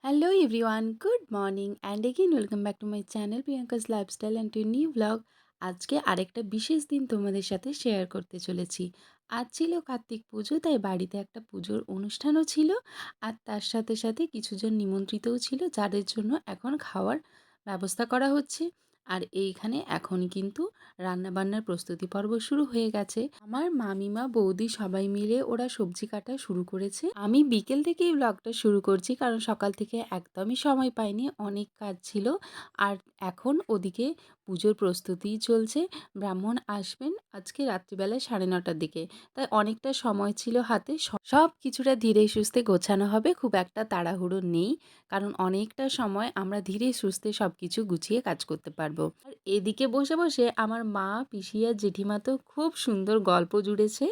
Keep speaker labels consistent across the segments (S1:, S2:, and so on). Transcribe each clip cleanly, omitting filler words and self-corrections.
S1: Hello everyone, good morning and again welcome back to my channel Priyanka's Lifestyle and to a new vlog। আজকে আরেকটা বিশেষ দিন তোমাদের সাথে শেয়ার করতে চলেছি। আজ ছিল কার্তিক পুজো, তাই বাড়িতে একটা পুজোর অনুষ্ঠানও ছিল আর তার সাথে সাথে কিছুজন নিমন্ত্রিতও ছিল, যাদের জন্য এখন খাওয়ার ব্যবস্থা করা হচ্ছে। আর এইখানে এখন কিন্তু রান্নাবান্নার প্রস্তুতি পর্ব শুরু হয়ে গেছে। আমার মামিমা বৌদি সবাই মিলে ওরা সবজি কাটা শুরু করেছে। আমি বিকেল থেকেই ব্লগটা শুরু করছি, কারণ সকাল থেকে একদমই সময় পাইনি, অনেক কাজ ছিল। আর এখন ওদিকে পুজোর প্রস্তুতি চলছে। ব্রাহ্মণ আসবেন আজকে রাত্রিবেলায় 9:30টার দিকে, তাই অনেকটা সময় ছিল হাতে। সব কিছুটা ধীরে সুস্থে গোছানো হবে, খুব একটা তাড়াহুড়ো নেই, কারণ অনেকটা সময় আমরা ধীরে সুস্থে সব কিছু গুছিয়ে কাজ করতে পারবো। আর এদিকে বসে বসে আমার মা, পিসি আর জেঠিমা তো খুব সুন্দর গল্প জুড়েছে।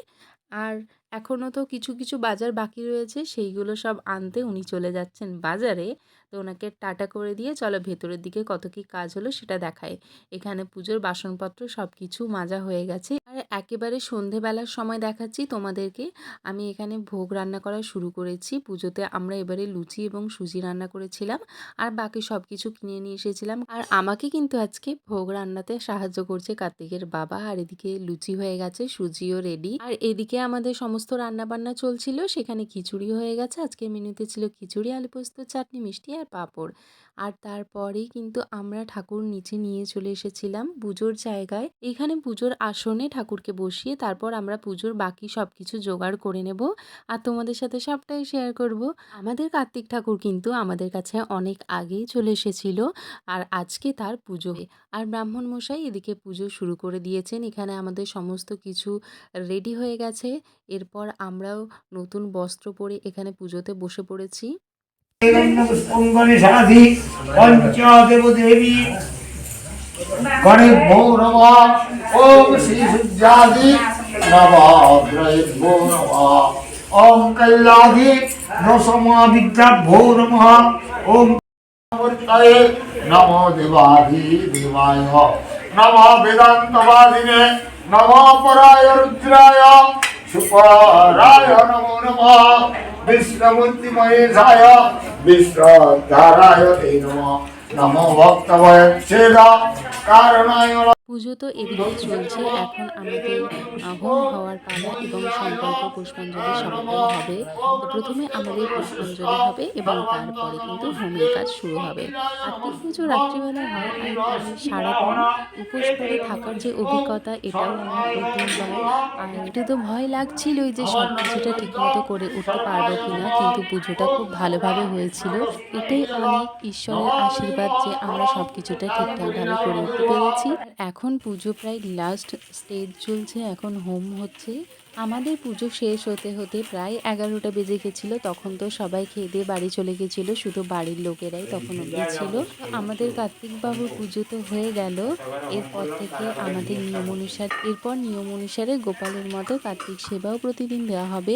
S1: আর এখনও তো কিছু কিছু বাজার বাকি রয়েছে, সেইগুলো সব আনতে উনি চলে যাচ্ছেন বাজারে। তো ওনাকে টাটা করে দিয়ে চলো ভেতরের দিকে কত কী কাজ হলো সেটা দেখায়। এখানে পুজোর বাসনপত্র সব কিছু মাজা হয়ে গেছে। আর একেবারে সন্ধেবেলার সময় দেখাচ্ছি তোমাদেরকে। আমি এখানে ভোগ রান্না করা শুরু করেছি। পুজোতে আমরা এবারে লুচি এবং সুজি রান্না করেছিলাম, আর বাকি সব কিছু কিনে নিয়ে এসেছিলাম। আর আমাকে কিন্তু আজকে ভোগ রান্নাতে সাহায্য করছে কার্তিকের বাবা। আর এদিকে লুচি হয়ে গেছে, সুজিও রেডি। আর এদিকে আমাদের সমস্ত রান্নাবান্না চলছিল, সেখানে খিচুড়ি হয়ে গেছে। আজকের মেনুতে ছিল খিচুড়ি, আলু পোস্ত, চাটনি, মিষ্টি আর পাঁপড়। আর তারপরেই কিন্তু আমরা ঠাকুর নিচে নিয়ে চলে এসেছিলাম পুজোর জায়গায়। এখানে পুজোর আসনে ঠাকুরকে বসিয়ে তারপর আমরা পুজোর বাকি সব কিছু জোগাড় করে নেব আর তোমাদের সাথে সবটাই শেয়ার করব। আমাদের কার্তিক ঠাকুর কিন্তু আমাদের কাছে অনেক আগেই চলে এসেছিল, আর আজকে তার পুজো। আর ব্রাহ্মণ মশাই এদিকে পুজো শুরু করে দিয়েছেন। এখানে আমাদের সমস্ত কিছু রেডি হয়ে গেছে। এরপর আমরাও নতুন বস্ত্র পরে এখানে পুজোতে বসে পড়েছি।
S2: गणेभ्यो नमः। ओम श्री सूर्यादि नवग्रहेभ्यो नमः। ओम कैलादि नसमाविद्याभ्यो नमः। ओम नमोर्तये नमो देवादि देवाय नमः। वेदान्तवादिने नमः। पराय रुद्राय सुपराय नमो नमः। विष्णुमूर्ति महेशाय विष्णुधाराय ते नमः। नमो भक्तवत्सेदा कारणाय।
S1: পুজো তো এদিকে চলছে, এখন আমাদের হোম হওয়ার পালা এবং সংকল্প পুষ্পাঞ্জলি সবটাই হবে। তো প্রথমে আমাদের পুষ্পাঞ্জলি হবে এবং তারপরে কিন্তু হোমের কাজ শুরু হবে। কার্তিক পুজো রাত্রিবেলা হয়, আর তাই সারাদিন উপোস করে থাকার যে অভিজ্ঞতা, এটাও আমার প্রথমবার। আর একটু তো ভয় লাগছিলই যে সব কিছুটা ঠিকমতো করে উঠতে পারবো কিনা, কিন্তু পুজোটা খুব ভালোভাবে হয়েছিল। এটাই অনেক ঈশ্বরের আশীর্বাদ যে আমরা সব কিছুটা ঠিকঠাকভাবে করে উঠতে পেরেছি। এখন পুজো প্রায় লাস্ট স্টেজ চলছে, এখন হোম হচ্ছে। আমাদের পুজো শেষ হতে হতে প্রায় 11টা বেজে গেছিলো। তখন তো সবাই খেয়ে দিয়ে বাড়ি চলে গেছিলো, শুধু বাড়ির লোকেরাই তখন অবধি ছিল। আমাদের কার্তিক বাবুর পুজো তো হয়ে গেল। এরপর থেকে আমাদের নিয়ম অনুসারে গোপালের মতো কার্তিক সেবাও প্রতিদিন দেওয়া হবে।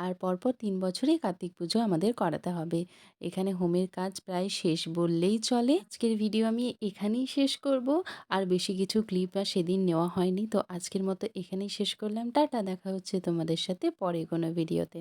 S1: আর পরপর 3 বছরে কার্তিক পুজো আমাদের করাতে হবে। এখানে হোমের কাজ প্রায় শেষ বললেই চলে। আজকের ভিডিও আমি এখানেই শেষ করব। আর বেশি কিছু ক্লিপ আর সেদিন নেওয়া হয়নি, তো আজকের মতো এখানেই শেষ করলাম। টাটা, দেখা হচ্ছে তোমাদের সাথে পরে কোনো ভিডিওতে।